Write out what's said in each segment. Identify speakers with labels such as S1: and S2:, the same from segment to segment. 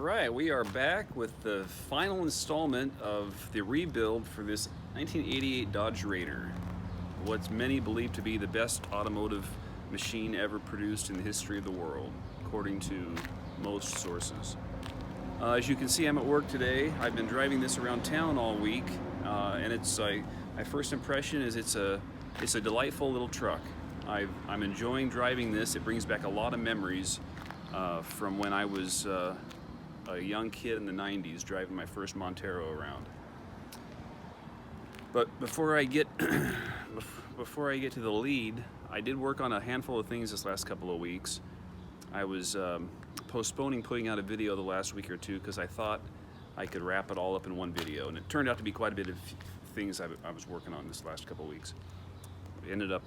S1: right, we are back with the final installment of the rebuild for this 1988 Dodge Raider. What's many believe to be the best automotive machine ever produced in the history of the world, according to most sources. As you can see, I'm at work today. I've been driving this around town all week, and my first impression is it's a delightful little truck. I'm enjoying driving this. It brings back a lot of memories from when I was a young kid in the 90s driving my first Montero around. But before I get to the lead, I did work on a handful of things this last couple of weeks. I was postponing putting out a video the last week or two because I thought I could wrap it all up in one video, and it turned out to be quite a bit of things I was working on this last couple of weeks. I ended up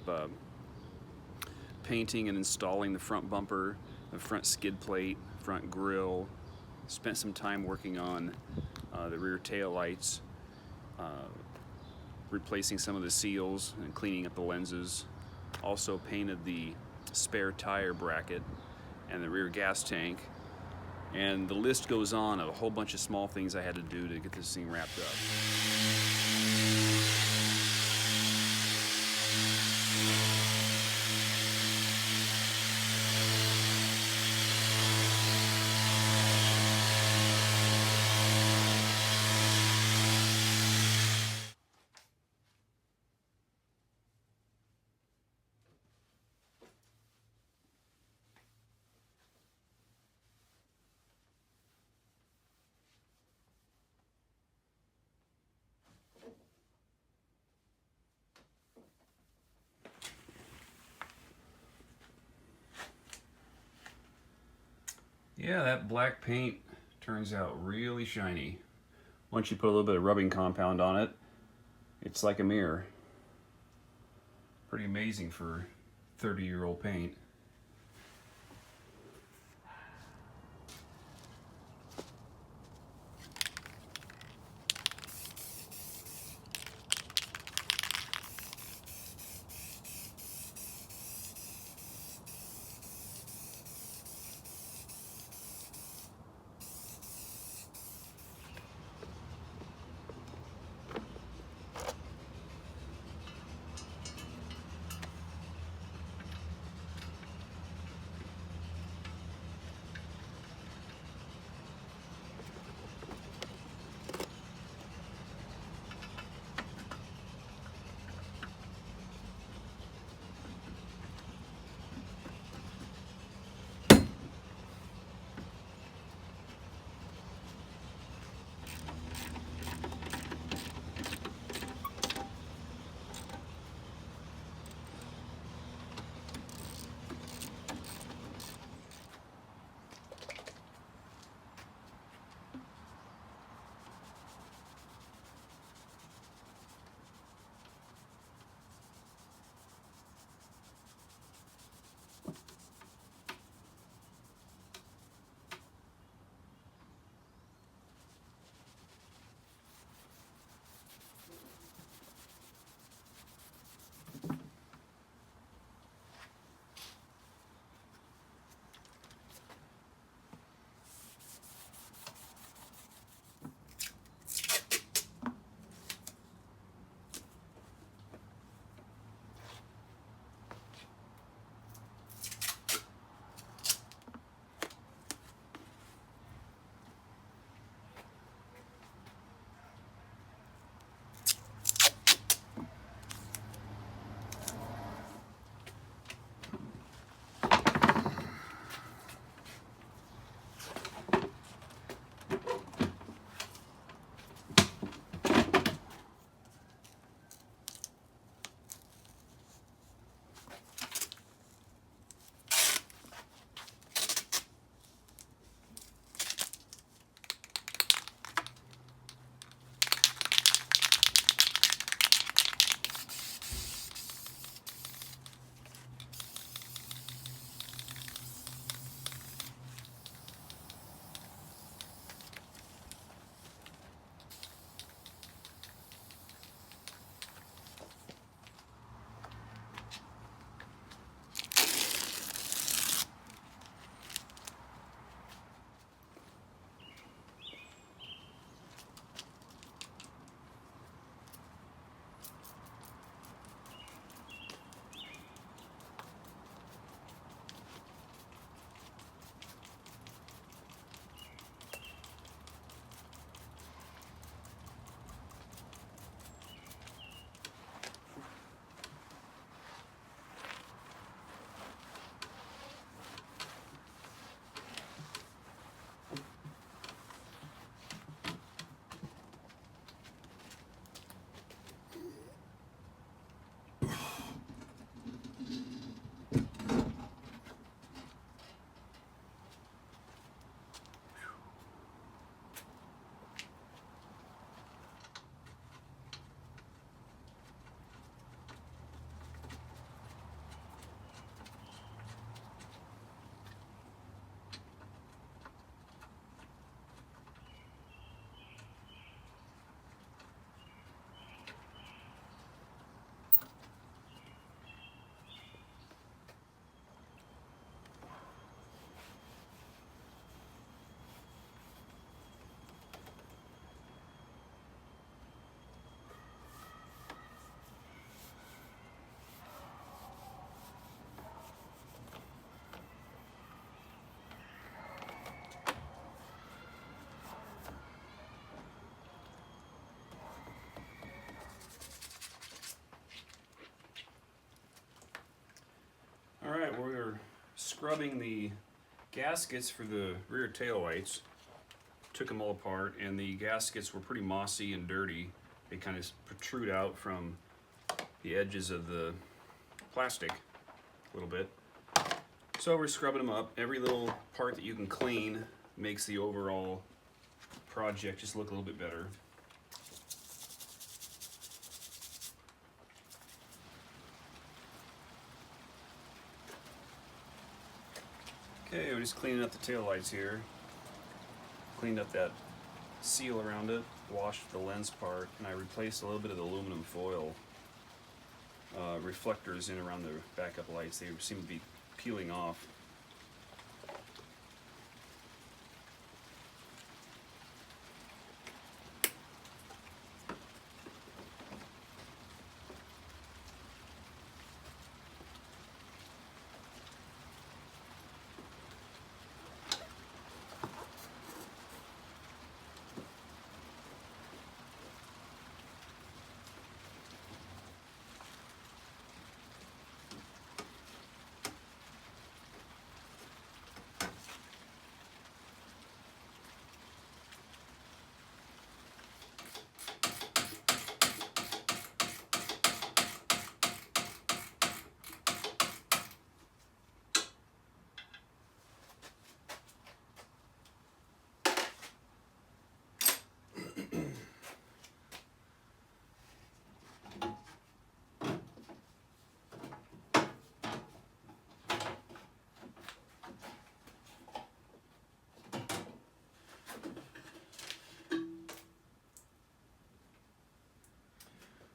S1: painting and installing the front bumper, the front skid plate, front grille. Spent some time working on the rear tail lights, replacing some of the seals and cleaning up the lenses. Also painted the spare tire bracket and the rear gas tank. And the list goes on of a whole bunch of small things I had to do to get this thing wrapped up. Yeah, that black paint turns out really shiny. Once you put a little bit of rubbing compound on it, it's like a mirror. Pretty amazing for 30-year-old paint. scrubbing the gaskets for the rear taillights. Took them all apart, and the gaskets were pretty mossy and dirty. They kind of protrude out from the edges of the plastic a little bit. So we're scrubbing them up. Every little part that you can clean makes the overall project just look a little bit better. Okay, we're just cleaning up the taillights here. Cleaned up that seal around it, washed the lens part, and I replaced a little bit of the aluminum foil reflectors in around the backup lights. They seem to be peeling off.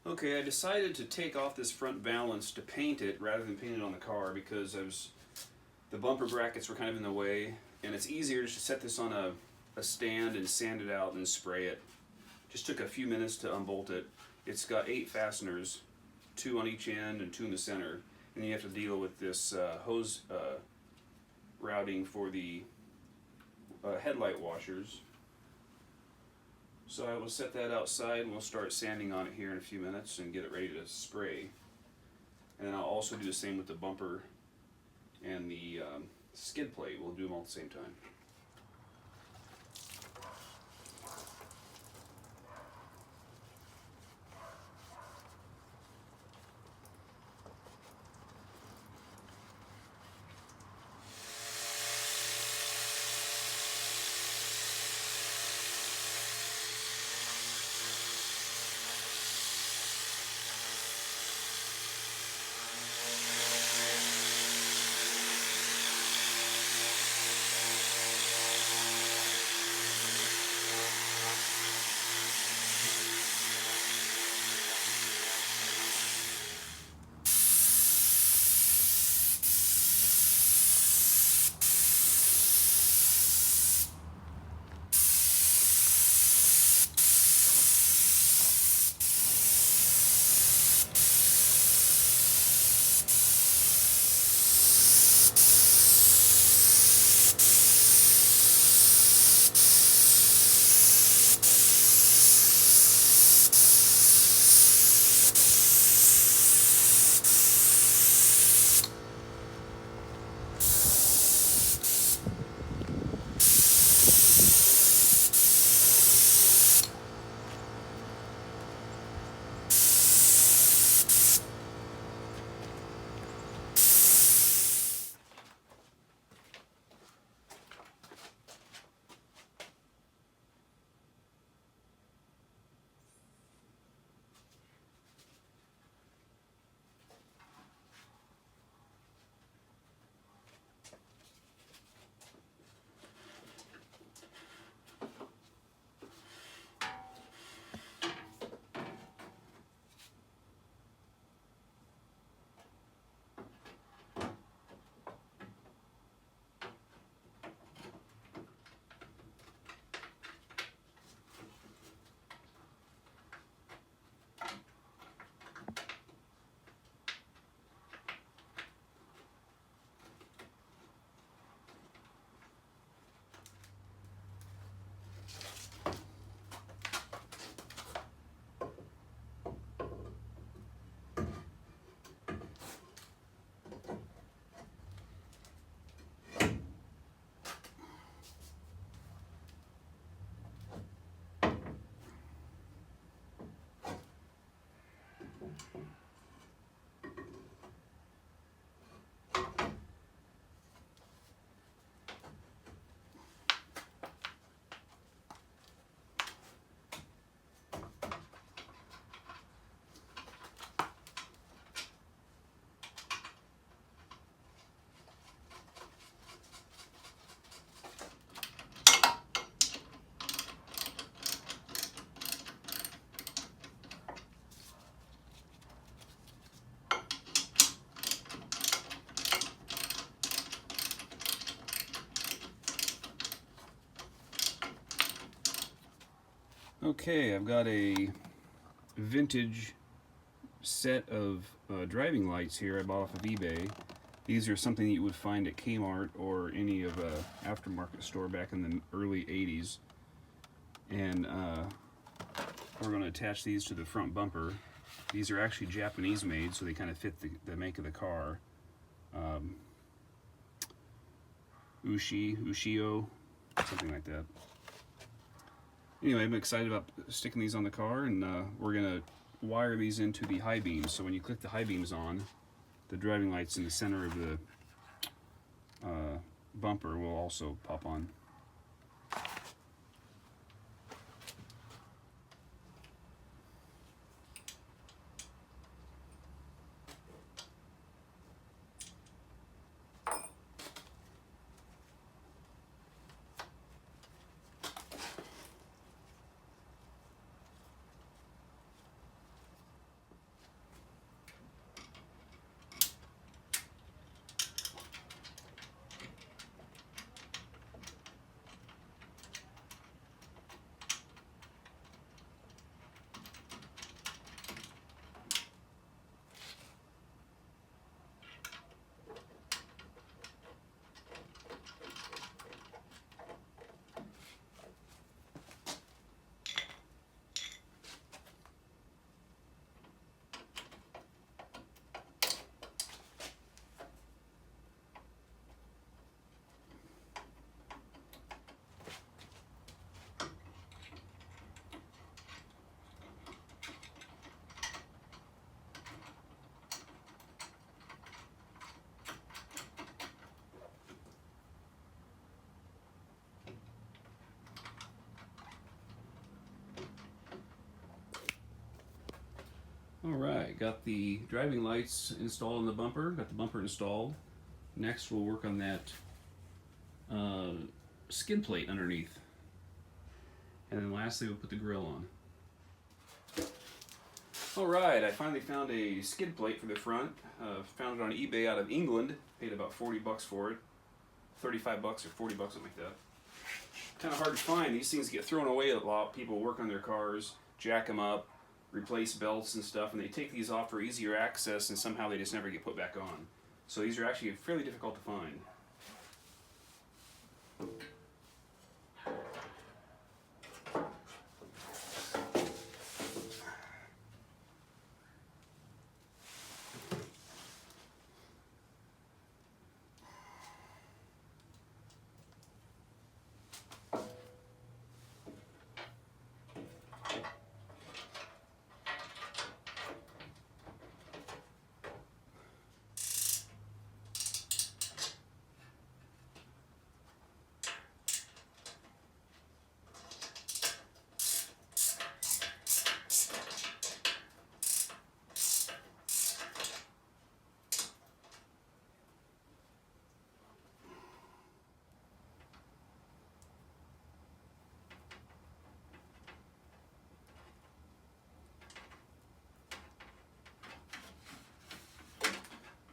S1: Okay, I decided to take off this front valance to paint it rather than paint it on the car because the bumper brackets were kind of in the way, and it's easier to just set this on a stand and sand it out and spray it. Just took a few minutes to unbolt it. It's got 8 fasteners, 2 on each end and 2 in the center, and then you have to deal with this hose routing for the headlight washers. So I will set that outside and we'll start sanding on it here in a few minutes and get it ready to spray. And then I'll also do the same with the bumper and the skid plate. We'll do them all at the same time. Okay, I've got a vintage set of driving lights here I bought off of eBay. These are something you would find at Kmart or any of a aftermarket store back in the early 80s. And we're going to attach these to the front bumper. These are actually Japanese made, so they kind of fit the make of the car. Ushio, something like that. Anyway, I'm excited about sticking these on the car, and we're going to wire these into the high beams. So when you click the high beams on, the driving lights in the center of the bumper will also pop on. Alright, got the driving lights installed on the bumper, got the bumper installed. Next we'll work on that skid plate underneath. And then lastly we'll put the grill on. Alright, I finally found a skid plate for the front. Found it on eBay out of England. Paid about 40 bucks for it. 35 bucks or 40 bucks, something like that. Kind of hard to find. These things get thrown away a lot. People work on their cars, jack them up, replace belts and stuff, and they take these off for easier access, and somehow they just never get put back on. So these are actually fairly difficult to find.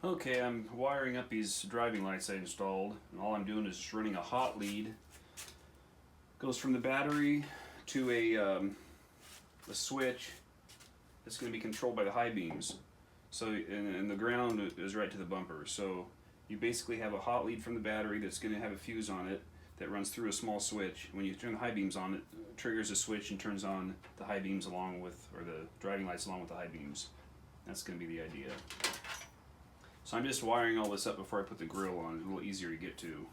S1: Okay, I'm wiring up these driving lights I installed, and all I'm doing is just running a hot lead. Goes from the battery to a switch that's going to be controlled by the high beams. So, and the ground is right to the bumper. So you basically have a hot lead from the battery that's going to have a fuse on it that runs through a small switch. When you turn the high beams on, it triggers a switch and turns on the high beams along with, or the driving lights along with the high beams. That's going to be the idea. So I'm just wiring all this up before I put the grill on. It's a little easier to get to.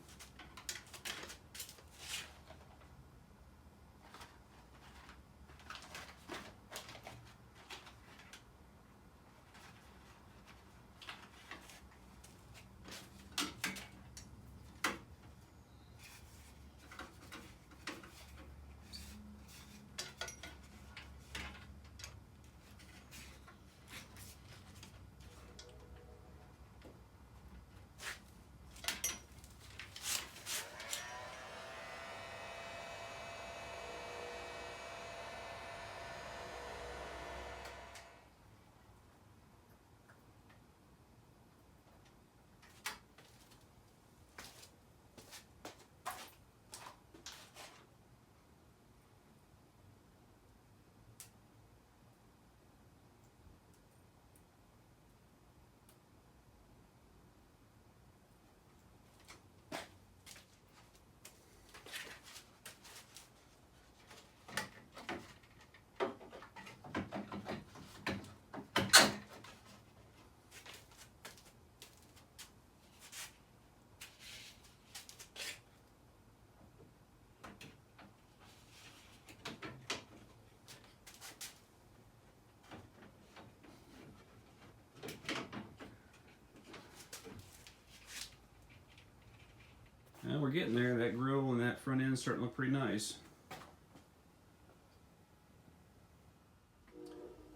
S1: we're getting there. That grill and that front end starting to look pretty nice.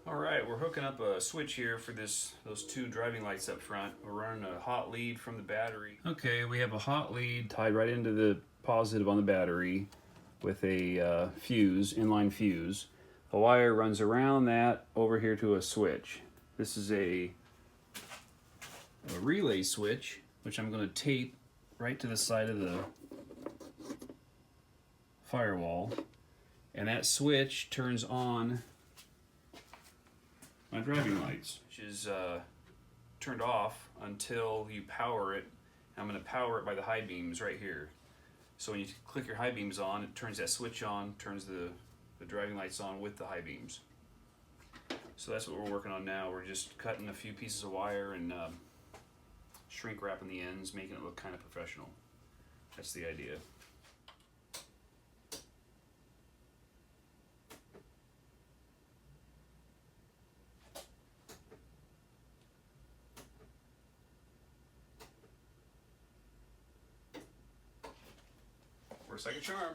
S1: Alright, we're hooking up a switch here for those two driving lights up front. We're running a hot lead from the battery. Okay, we have a hot lead tied right into the positive on the battery with a fuse, inline fuse. The wire runs around that over here to a switch. This is a relay switch, which I'm going to tape right to the side of the firewall. And that switch turns on my driving lights, which is turned off until you power it. I'm going to power it by the high beams right here. So when you click your high beams on, it turns that switch on, turns the driving lights on with the high beams. So that's what we're working on now. We're just cutting a few pieces of wire and shrink wrapping the ends, making it look kind of professional. That's the idea. Works like a charm.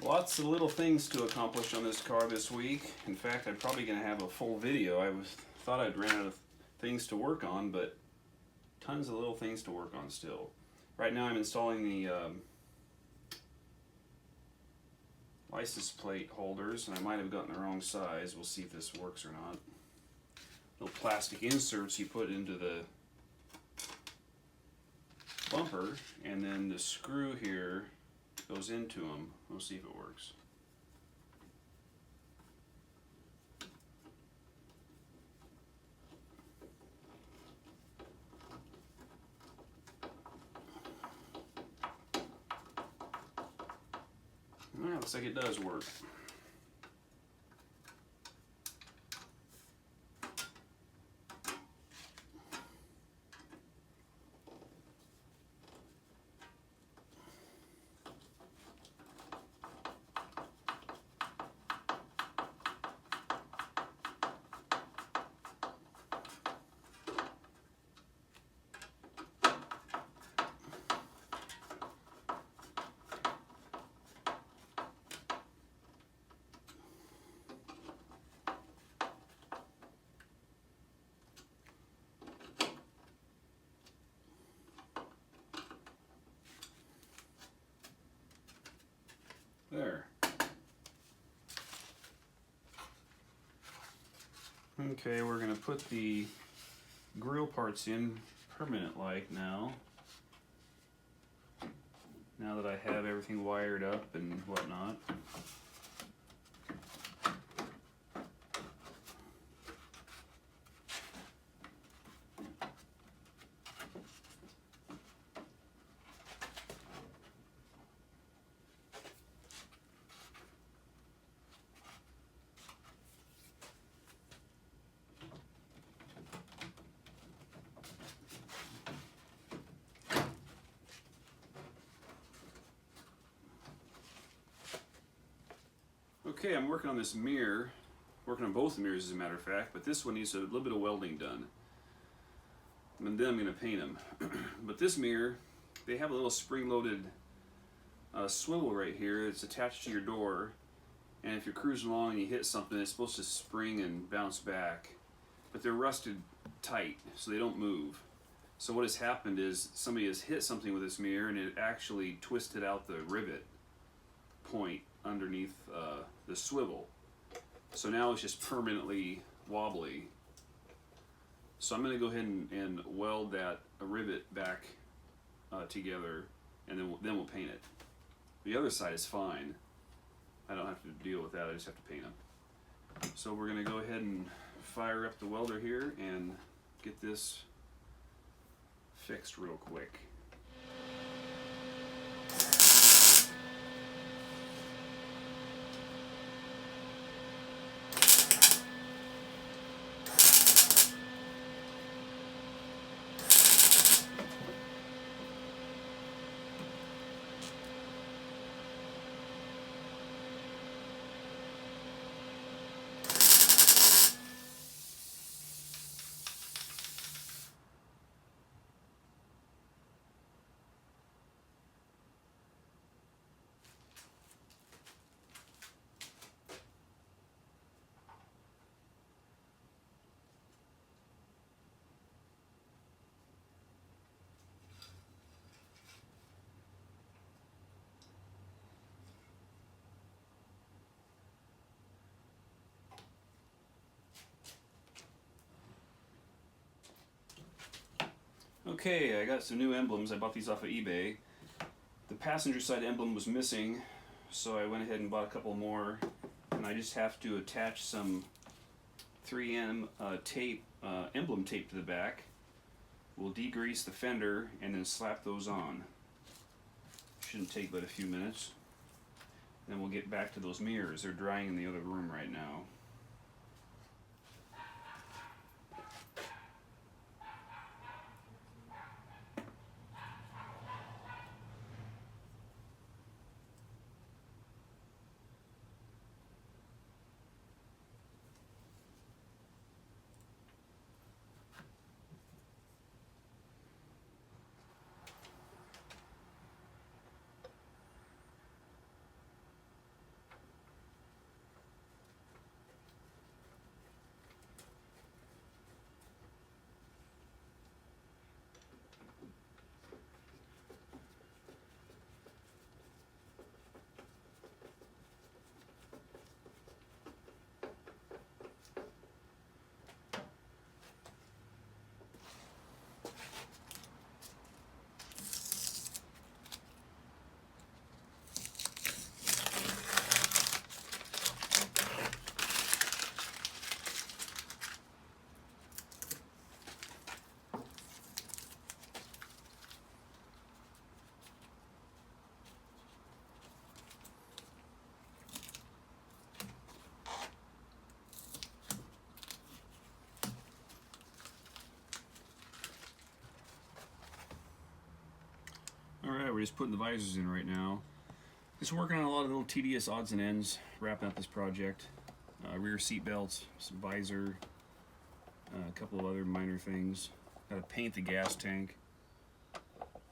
S1: Lots of little things to accomplish on this car this week. In fact, I'm probably going to have a full video. Thought I'd ran out of things to work on, but tons of little things to work on still. Right now I'm installing the license plate holders, and I might have gotten the wrong size. We'll see if this works or not. Little plastic inserts you put into the bumper, and then the screw here goes into them. We'll see if it works. Well, looks like it does work. There. Okay, we're going to put the grill parts in permanent like now. Now that I have everything wired up and whatnot. Okay, I'm working on this mirror, working on both the mirrors as a matter of fact, but this one needs a little bit of welding done. And then I'm going to paint them. But this mirror, they have a little spring-loaded swivel right here. It's attached to your door, and if you're cruising along and you hit something, it's supposed to spring and bounce back. But they're rusted tight, so they don't move. So what has happened is somebody has hit something with this mirror, and it actually twisted out the rivet point underneath the swivel. So now it's just permanently wobbly. So I'm going to go ahead and weld that rivet back together, and then we'll paint it. The other side is fine. I don't have to deal with that. I just have to paint them. So we're going to go ahead and fire up the welder here and get this fixed real quick. Okay, I got some new emblems. I bought these off of eBay. The passenger side emblem was missing, so I went ahead and bought a couple more. And I just have to attach some 3M tape, emblem tape to the back. We'll degrease the fender and then slap those on. Shouldn't take but a few minutes. Then we'll get back to those mirrors. They're drying in the other room right now. Alright, we're just putting the visors in right now. Just working on a lot of little tedious odds and ends, wrapping up this project. Rear seat belts, some visor, a couple of other minor things. Gotta paint the gas tank.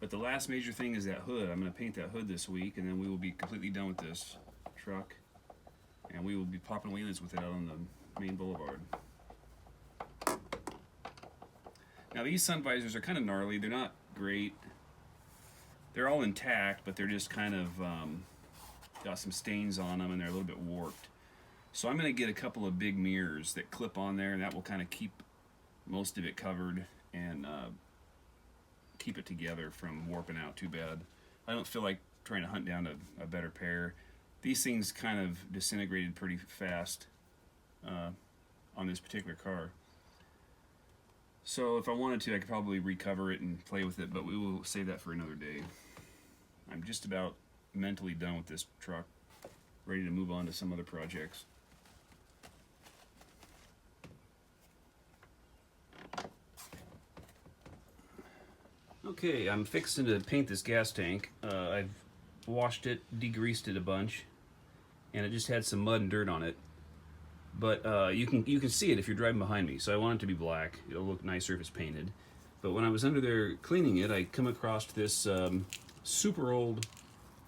S1: But the last major thing is that hood. I'm gonna paint that hood this week, and then we will be completely done with this truck. And we will be popping wheelies with it out on the main boulevard. Now these sun visors are kind of gnarly. They're not great. They're all intact, but they're just kind of got some stains on them and they're a little bit warped. So I'm going to get a couple of big mirrors that clip on there, and that will kind of keep most of it covered and keep it together from warping out too bad. I don't feel like trying to hunt down a better pair. These things kind of disintegrated pretty fast on this particular car. So if I wanted to, I could probably recover it and play with it, but we will save that for another day. I'm just about mentally done with this truck, ready to move on to some other projects. Okay, I'm fixing to paint this gas tank. I've washed it, degreased it a bunch, and it just had some mud and dirt on it. But you can see it if you're driving behind me, so I want it to be black. It'll look nicer if it's painted. But when I was under there cleaning it, I come across this super old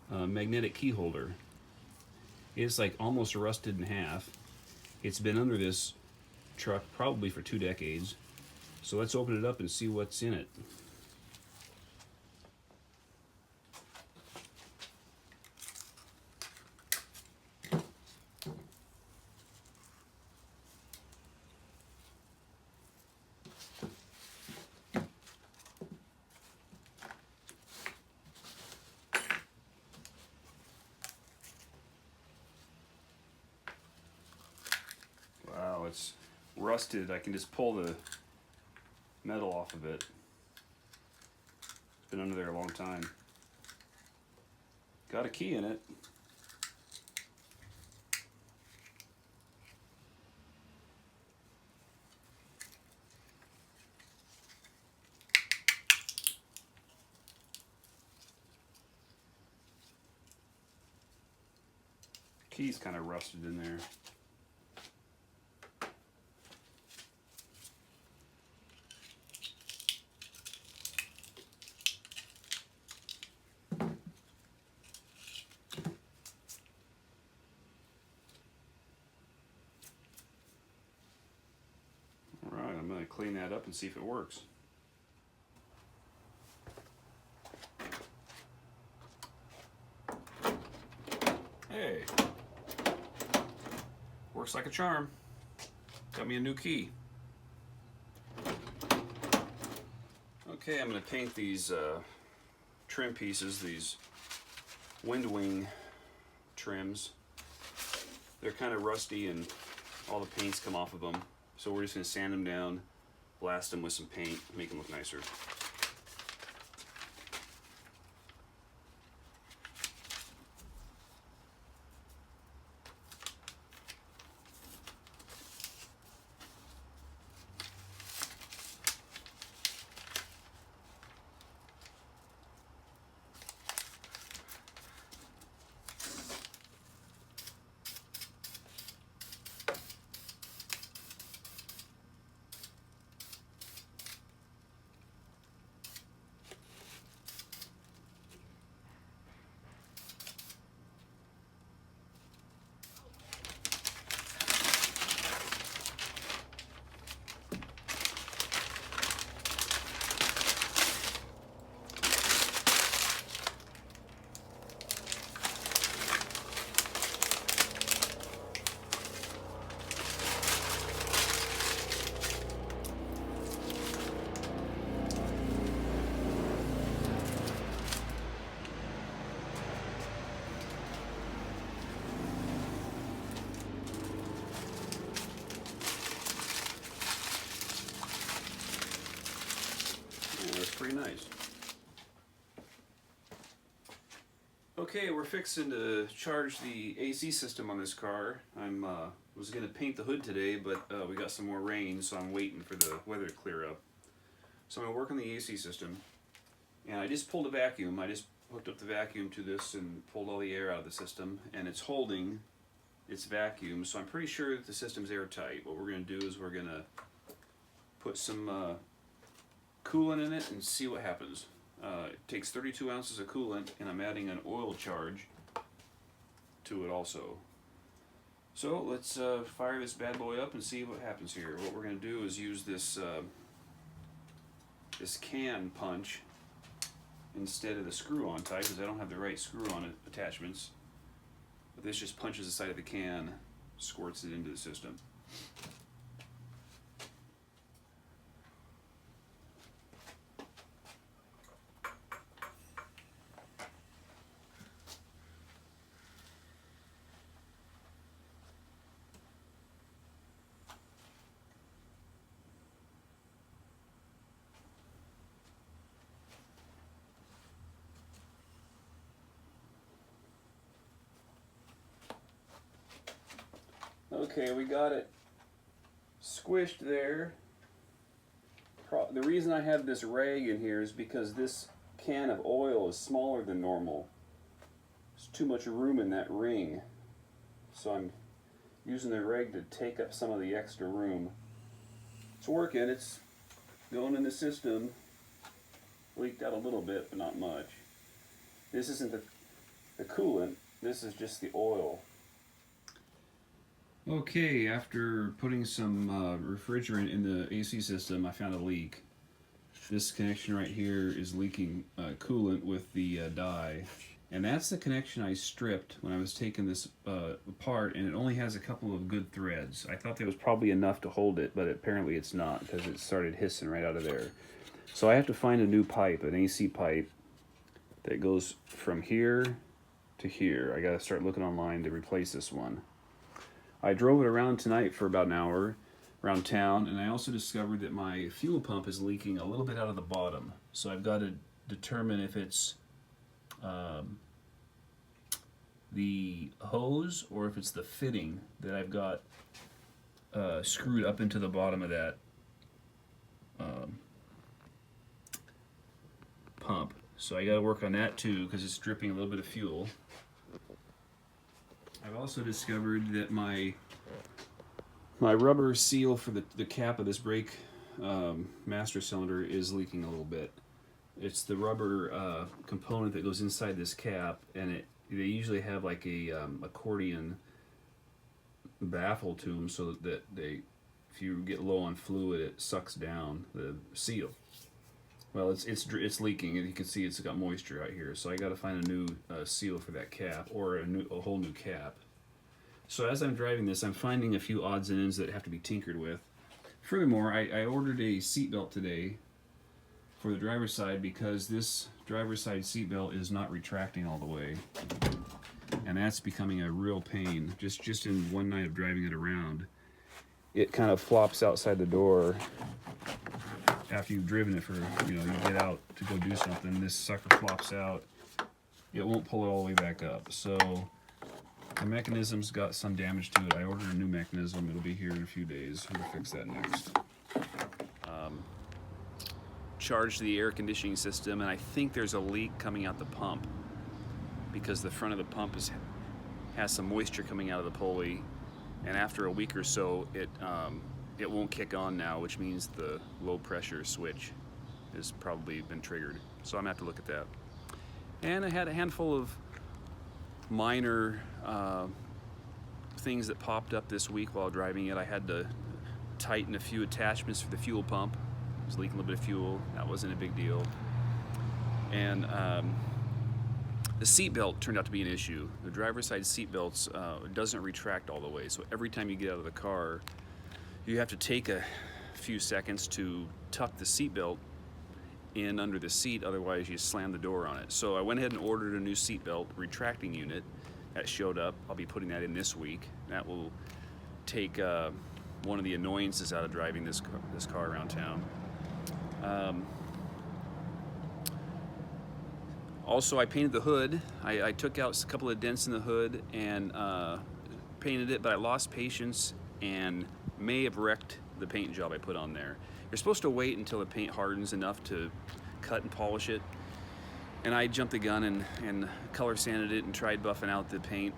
S1: magnetic key holder. It's like almost rusted in half. It's been under this truck probably for 2 decades. So let's open it up and see what's in it. Wow, it's rusted. I can just pull the metal off of it. It's been under there a long time. Got a key in it. Key's kind of rusted in there. Alright, I'm going to clean that up and see if it works. Hey, works like a charm. Got me a new key. Okay, I'm going to paint these trim pieces, these wind wing trims. They're kind of rusty and all the paint's come off of them. So we're just going to sand them down, blast them with some paint, make them look nicer. That's pretty nice. Okay, we're fixing to charge the AC system on this car. I'm was going to paint the hood today, but we got some more rain, so I'm waiting for the weather to clear up. So I'm going to work on the AC system. And I just pulled a vacuum. I just hooked up the vacuum to this and pulled all the air out of the system, and it's holding its vacuum, so I'm pretty sure that the system's airtight. What we're going to do is we're going to put some coolant in it and see what happens. It takes 32 ounces of coolant, and I'm adding an oil charge to it also. So let's fire this bad boy up and see what happens here. What we're going to do is use this this can punch instead of the screw-on type, because I don't have the right screw-on attachments. But this just punches the side of the can, squirts it into the system. Okay, we got it squished there. The reason I have this rag in here is because this can of oil is smaller than normal. There's too much room in that ring. So I'm using the rag to take up some of the extra room. It's working, it's going in the system. Leaked out a little bit, but not much. This isn't the coolant, this is just the oil. Okay, after putting some refrigerant in the AC system, I found a leak. This connection right here is leaking coolant with the dye. And that's the connection I stripped when I was taking this apart, and it only has a couple of good threads. I thought there was probably enough to hold it, but apparently it's not, because it started hissing right out of there. So I have to find a new pipe, an AC pipe, that goes from here to here. I gotta start looking online to replace this one. I drove it around tonight for about an hour around town, and I also discovered that my fuel pump is leaking a little bit out of the bottom. So I've got to determine if it's the hose or if it's the fitting that I've got screwed up into the bottom of that pump. So I got to work on that too, because it's dripping a little bit of fuel. I've also discovered that my rubber seal for the cap of this brake master cylinder is leaking a little bit. It's the rubber component that goes inside this cap, and they usually have like a accordion baffle to them, so that if you get low on fluid, it sucks down the seal. Well, it's leaking, and you can see it's got moisture out here. So I got to find a new seal for that cap, or a whole new cap. So as I'm driving this, I'm finding a few odds and ends that have to be tinkered with. Furthermore, I ordered a seatbelt today for the driver's side because this driver's side seat belt is not retracting all the way. And that's becoming a real pain. Just in one night of driving it around, it kind of flops outside the door. After you've driven it for, you get out to go do something, this sucker flops out. It won't pull it all the way back up. So the mechanism's got some damage to it. I ordered a new mechanism. It'll be here in a few days. We'll fix that next. Charged the air conditioning system, and I think there's a leak coming out the pump because the front of the pump has some moisture coming out of the pulley, and after a week or so it won't kick on now, which means the low pressure switch has probably been triggered. So I'm gonna have to look at that. And I had a handful of minor things that popped up this week while driving it. I had to tighten a few attachments for the fuel pump. It was leaking a little bit of fuel. That wasn't a big deal. And the seat belt turned out to be an issue. The driver's side seat belts doesn't retract all the way. So every time you get out of the car, you have to take a few seconds to tuck the seat belt in under the seat, otherwise you slam the door on it. So I went ahead and ordered a new seat belt retracting unit. That showed up. I'll be putting that in this week. That will take one of the annoyances out of driving this car around town. Also, I painted the hood. I took out a couple of dents in the hood and painted it, but I lost patience and may have wrecked the paint job I put on there. You're supposed to wait until the paint hardens enough to cut and polish it. And I jumped the gun and color sanded it and tried buffing out the paint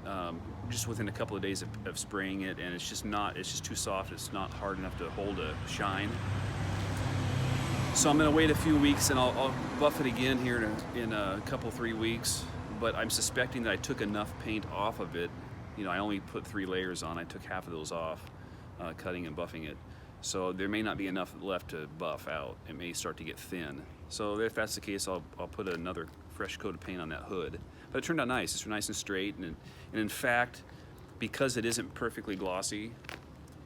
S1: just within a couple of days of spraying it, and it's just too soft. It's not hard enough to hold a shine. So I'm gonna wait a few weeks and I'll buff it again here in a couple, 3 weeks. But I'm suspecting that I took enough paint off of it. I only put 3 layers on. I took half of those off, cutting and buffing it. So there may not be enough left to buff out. It may start to get thin. So if that's the case, I'll put another fresh coat of paint on that hood. But it turned out nice. It's nice and straight. And in fact, because it isn't perfectly glossy,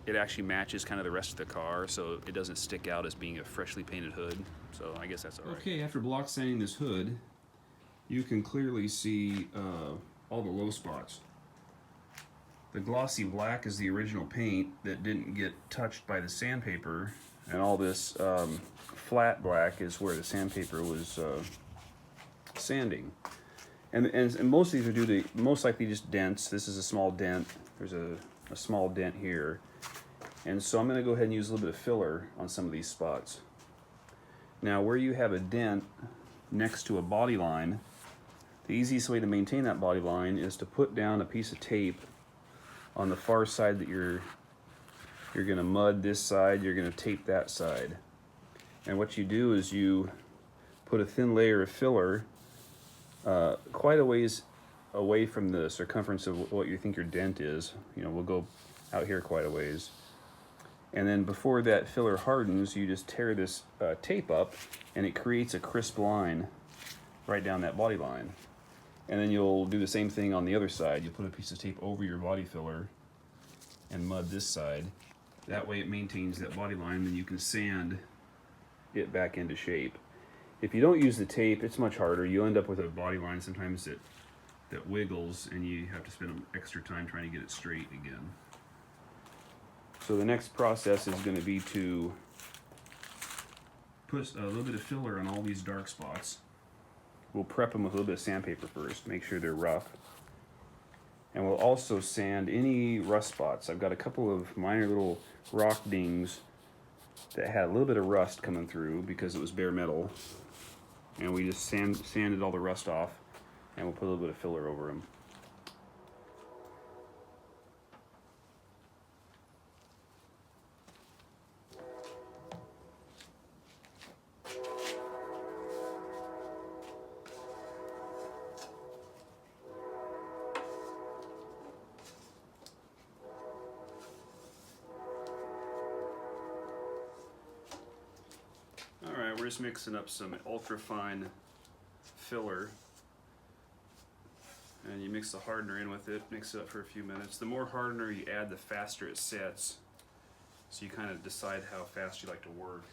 S1: it actually matches kind of the rest of the car, so it doesn't stick out as being a freshly painted hood. So I guess that's all right. Okay, after block sanding this hood, you can clearly see all the low spots. The glossy black is the original paint that didn't get touched by the sandpaper, and all this flat black is where the sandpaper was sanding. And most of these are due to, most likely, just dents. This is a small dent. There's a small dent here. And so I'm going to go ahead and use a little bit of filler on some of these spots. Now, where you have a dent next to a body line, the easiest way to maintain that body line is to put down a piece of tape on the far side that you're going to mud this side, you're going to tape that side. And what you do is you put a thin layer of filler quite a ways away from the circumference of what you think your dent is. We'll go out here quite a ways. And then before that filler hardens, you just tear this tape up, and it creates a crisp line right down that body line. And then you'll do the same thing on the other side. You'll put a piece of tape over your body filler and mud this side. That way it maintains that body line, and you can sand it back into shape. If you don't use the tape, it's much harder. You end up with a body line sometimes that wiggles, and you have to spend extra time trying to get it straight again. So the next process is going to be to put a little bit of filler on all these dark spots. We'll prep them with a little bit of sandpaper first, make sure they're rough. And we'll also sand any rust spots. I've got a couple of minor little rock dings that had a little bit of rust coming through because it was bare metal. And we just sanded all the rust off, and we'll put a little bit of filler over them. Alright, we're just mixing up some ultra fine filler, and you mix the hardener in with it, mix it up for a few minutes. The more hardener you add, the faster it sets, so you kind of decide how fast you like to work.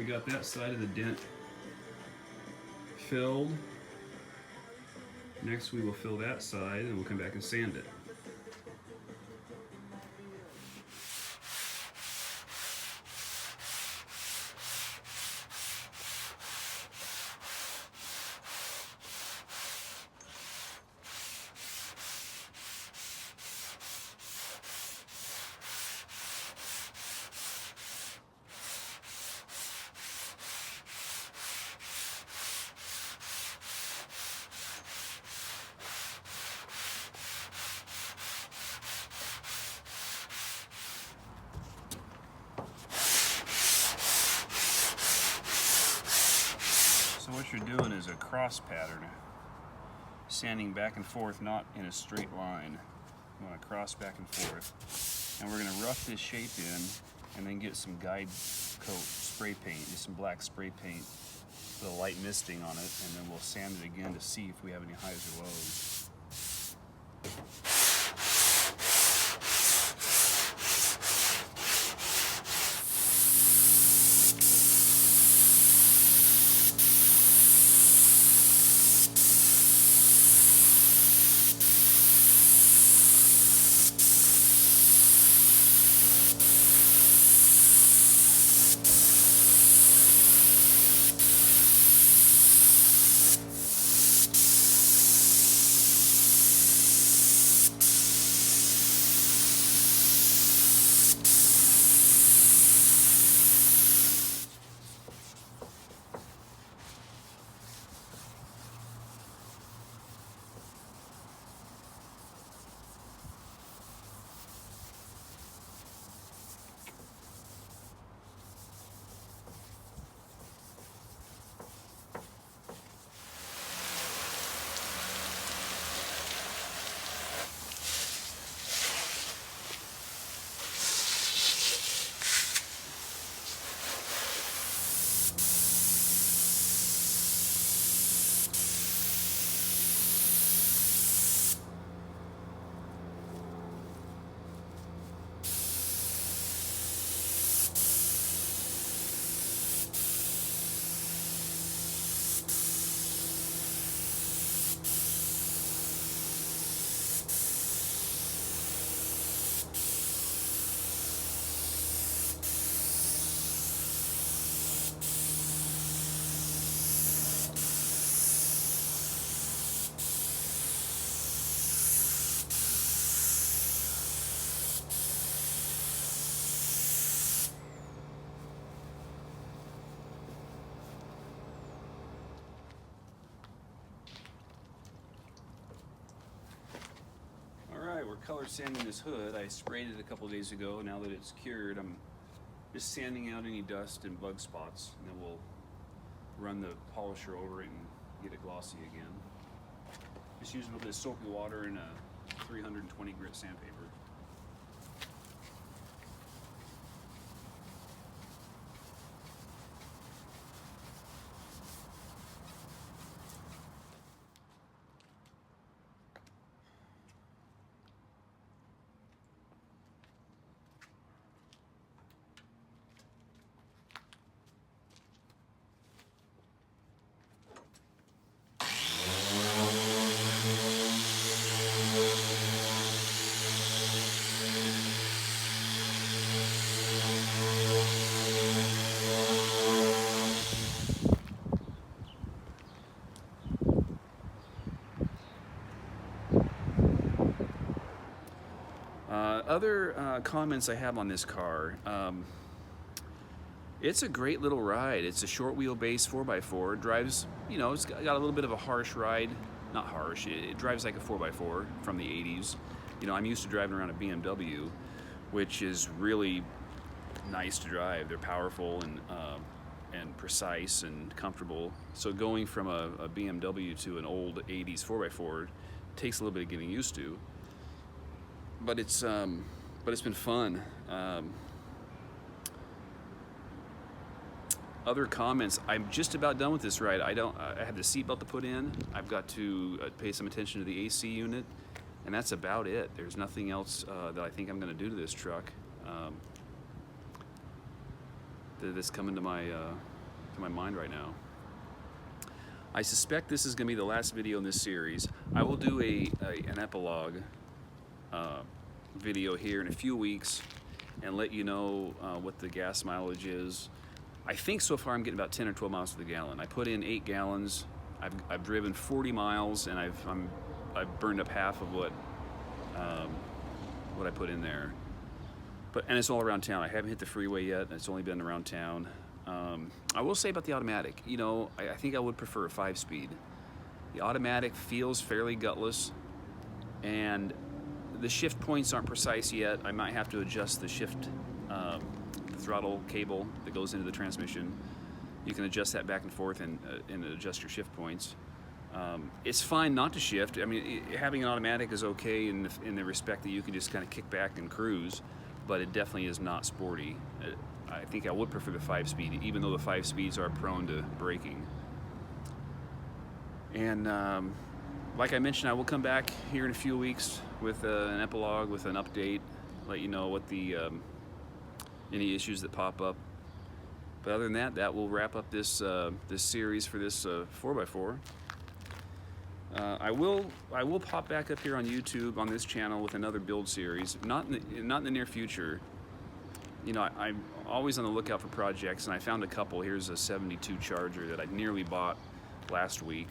S1: we got that side of the dent filled. Next we will fill that side and we'll come back and sand it. So what you're doing is a cross pattern, sanding back and forth, not in a straight line. You want to cross back and forth. And we're going to rough this shape in and then get some guide coat spray paint, just some black spray paint with a light misting on it, and then we'll sand it again to see if we have any highs or lows. We're color sanding this hood. I sprayed it a couple days ago. Now that it's cured, I'm just sanding out any dust and bug spots, and then we'll run the polisher over it and get it glossy again. Just using a little bit of soapy water and a 320 grit sandpaper. Other comments I have on this car, it's a great little ride. It's a short wheelbase 4x4. It drives, you know, it's got a little bit of a harsh ride. Not harsh, it drives like a 4x4 from the 80s. You know, I'm used to driving around a BMW, which is really nice to drive. They're powerful and precise and comfortable. So going from a BMW to an old 80s 4x4 takes a little bit of getting used to. But it's been fun. Other comments, I'm just about done with this ride. I have the seatbelt to put in. I've got to pay some attention to the AC unit, and that's about it. There's nothing else that I think I'm going to do to this truck. That's coming to my of my mind right now. I suspect this is going to be the last video in this series. I will do an epilogue video here in a few weeks and let you know what the gas mileage is. I think so far I'm getting about 10 or 12 miles to the gallon. I put in 8 gallons. I've driven 40 miles and I've burned up half of what I put in there. And it's all around town. I haven't hit the freeway yet. It's only been around town. I will say about the automatic, you know, I think I would prefer a 5-speed. The automatic feels fairly gutless, and the shift points aren't precise yet. I might have to adjust the shift, the throttle cable that goes into the transmission. You can adjust that back and forth and adjust your shift points. It's fine not to shift. I mean, having an automatic is okay in the respect that you can just kind of kick back and cruise, but it definitely is not sporty. I think I would prefer the 5-speed, even though the 5 speeds are prone to braking. And like I mentioned, I will come back here in a few weeks with an epilogue, with an update, let you know what the any issues that pop up. But other than that, that will wrap up this this series for this 4x4. I will pop back up here on YouTube on this channel with another build series, not in the near future. You know, I'm always on the lookout for projects, and I found a couple. Here's a 72 Charger that I nearly bought last week.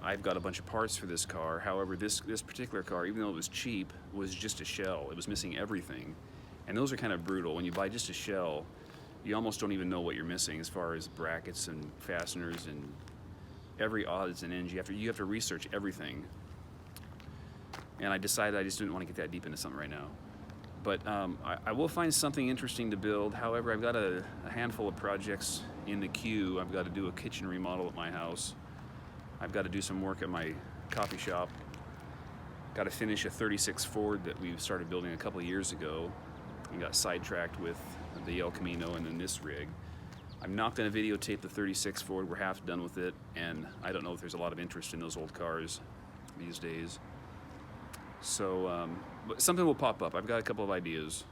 S1: I've got a bunch of parts for this car. However, this particular car, even though it was cheap, was just a shell. It was missing everything. And those are kind of brutal. When you buy just a shell, you almost don't even know what you're missing as far as brackets and fasteners and every odds and ends. You have to research everything. And I decided I just didn't want to get that deep into something right now. But I will find something interesting to build. However, I've got a handful of projects in the queue. I've got to do a kitchen remodel at my house. I've got to do some work at my coffee shop. Got to finish a 36 Ford that we started building a couple of years ago and got sidetracked with the El Camino and then this rig. I'm not going to videotape the 36 Ford. We're half done with it, and I don't know if there's a lot of interest in those old cars these days. So, but something will pop up. I've got a couple of ideas.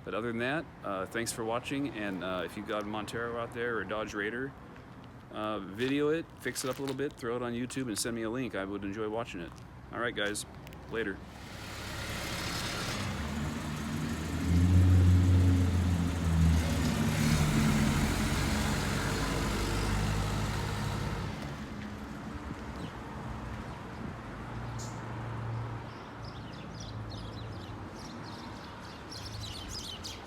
S1: But other than that, thanks for watching, and if you've got a Montero out there or a Dodge Raider, video it, fix it up a little bit, throw it on YouTube, and send me a link. I would enjoy watching it. All right, guys, later.